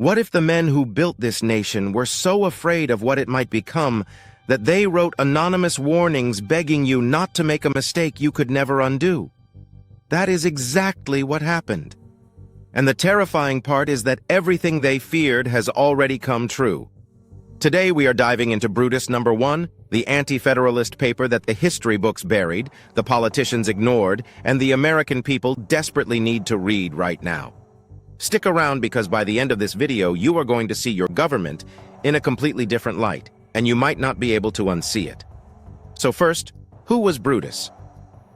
What if the men who built this nation were so afraid of what it might become that they wrote anonymous warnings begging you not to make a mistake you could never undo? That is exactly what happened. And the terrifying part is that everything they feared has already come true. Today we are diving into Brutus Number One, the anti-federalist paper that the history books buried, the politicians ignored, and the American people desperately need to read right now. Stick around because by the end of this video, you are going to see your government in a completely different light, and you might not be able to unsee it. So first, who was Brutus?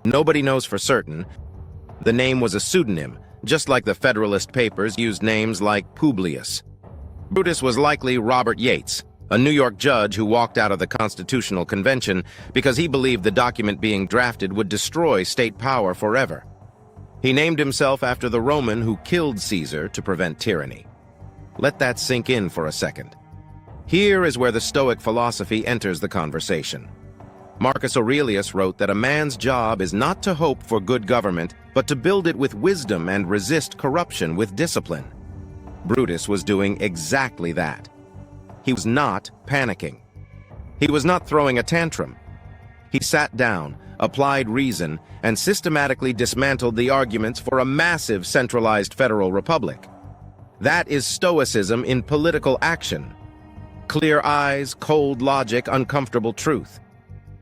Nobody knows for certain. The name was a pseudonym, just like the Federalist Papers used names like Publius. Brutus was likely Robert Yates, a New York judge who walked out of the Constitutional Convention because he believed the document being drafted would destroy state power forever. He named himself after the Roman who killed Caesar to prevent tyranny. Let that sink in for a second. Here is where the Stoic philosophy enters the conversation. Marcus Aurelius wrote that a man's job is not to hope for good government, but to build it with wisdom and resist corruption with discipline. Brutus was doing exactly that. He was not panicking. He was not throwing a tantrum. He sat down, applied reason, and systematically dismantled the arguments for a massive centralized federal republic. That is Stoicism in political action. Clear eyes, cold logic, uncomfortable truth.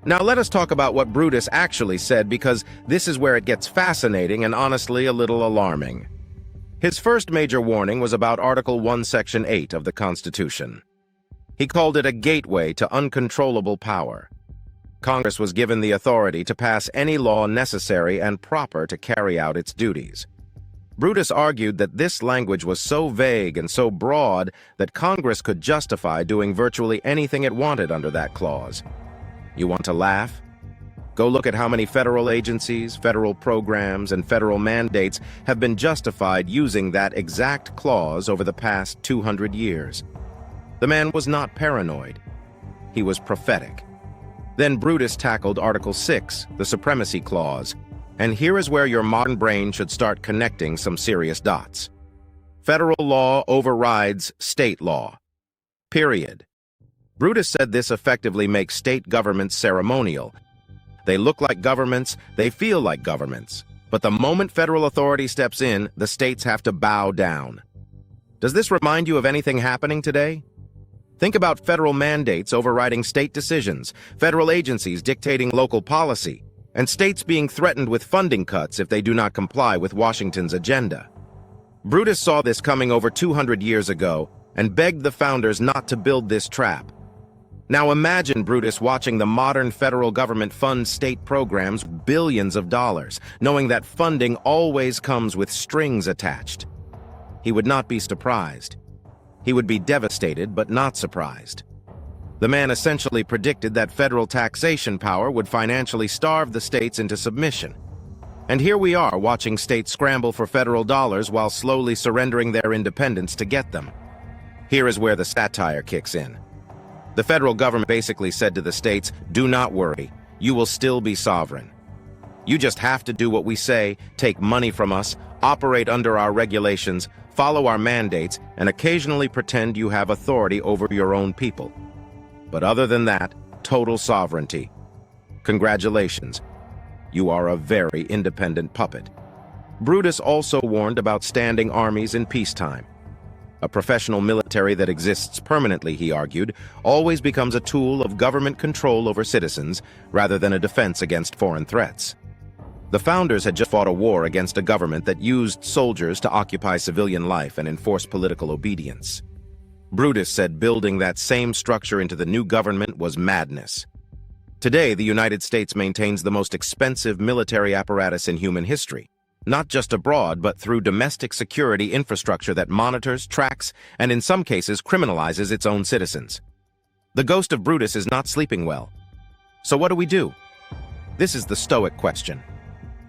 Now let us talk about what Brutus actually said, because this is where it gets fascinating and honestly a little alarming. His first major warning was about Article 1, Section 8 of the Constitution. He called it a gateway to uncontrollable power. Congress was given the authority to pass any law necessary and proper to carry out its duties. Brutus argued that this language was so vague and so broad that Congress could justify doing virtually anything it wanted under that clause. You want to laugh? Go look at how many federal agencies, federal programs, and federal mandates have been justified using that exact clause over the past 200 years. The man was not paranoid. He was prophetic. Then Brutus tackled Article 6, the Supremacy Clause, and here is where your modern brain should start connecting some serious dots. Federal law overrides state law. Period. Brutus said this effectively makes state governments ceremonial. They look like governments, they feel like governments. But the moment federal authority steps in, the states have to bow down. Does this remind you of anything happening today? Think about federal mandates overriding state decisions, federal agencies dictating local policy, and states being threatened with funding cuts if they do not comply with Washington's agenda. Brutus saw this coming over 200 years ago and begged the founders not to build this trap. Now imagine Brutus watching the modern federal government fund state programs with billions of dollars, knowing that funding always comes with strings attached. He would not be surprised. He would be devastated, but not surprised. The man essentially predicted that federal taxation power would financially starve the states into submission. And here we are watching states scramble for federal dollars while slowly surrendering their independence to get them. Here is where the satire kicks in. The federal government basically said to the states, do not worry, you will still be sovereign. You just have to do what we say, take money from us, operate under our regulations, follow our mandates, and occasionally pretend you have authority over your own people. But other than that, total sovereignty. Congratulations, you are a very independent puppet. Brutus also warned about standing armies in peacetime. A professional military that exists permanently, he argued, always becomes a tool of government control over citizens rather than a defense against foreign threats. The founders had just fought a war against a government that used soldiers to occupy civilian life and enforce political obedience. Brutus said building that same structure into the new government was madness. Today, the United States maintains the most expensive military apparatus in human history, not just abroad, but through domestic security infrastructure that monitors, tracks, and in some cases criminalizes its own citizens. The ghost of Brutus is not sleeping well. So what do we do? This is the Stoic question.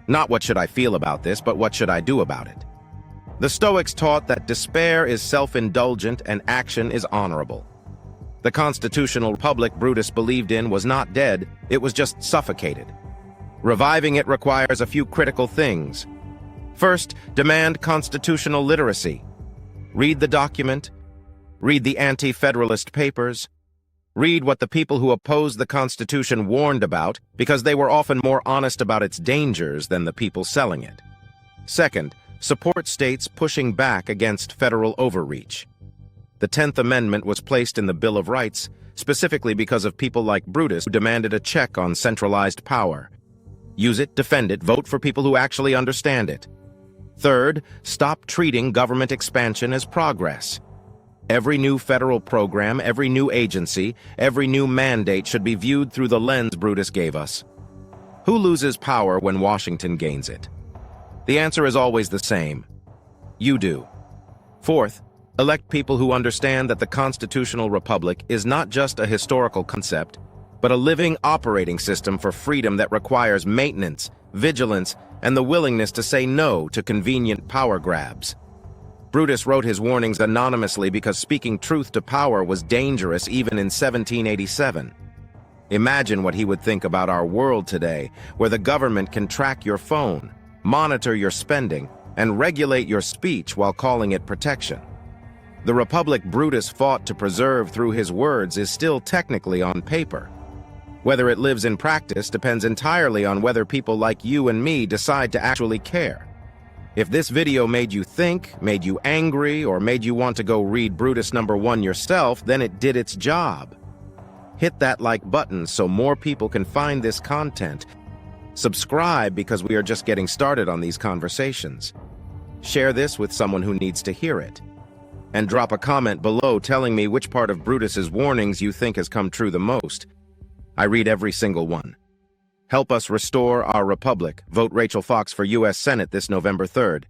Not what should I feel about this, but what should I do about it? The Stoics taught that despair is self-indulgent and action is honorable. The constitutional republic Brutus believed in was not dead, it was just suffocated. Reviving it requires a few critical things. First, demand constitutional literacy. Read the document, Read the anti-federalist papers. Read what the people who opposed the Constitution warned about, because they were often more honest about its dangers than the people selling it. Second, support states pushing back against federal overreach. The 10th Amendment was placed in the Bill of Rights specifically because of people like Brutus who demanded a check on centralized power. Use it, defend it, vote for people who actually understand it. Third, stop treating government expansion as progress. Every new federal program, every new agency, every new mandate should be viewed through the lens Brutus gave us. Who loses power when Washington gains it? The answer is always the same. You do. Fourth, elect people who understand that the constitutional republic is not just a historical concept, but a living operating system for freedom that requires maintenance, vigilance, and the willingness to say no to convenient power grabs. Brutus wrote his warnings anonymously because speaking truth to power was dangerous even in 1787. Imagine what he would think about our world today, where the government can track your phone, monitor your spending, and regulate your speech while calling it protection. The republic Brutus fought to preserve through his words is still technically on paper. Whether it lives in practice depends entirely on whether people like you and me decide to actually care. If this video made you think, made you angry, or made you want to go read Brutus Number One yourself, then it did its job. Hit that like button so more people can find this content. Subscribe because we are just getting started on these conversations. Share this with someone who needs to hear it. And drop a comment below telling me which part of Brutus's warnings you think has come true the most. I read every single one. Help us restore our republic. Vote Rachel Fox for U.S. Senate this November 3rd.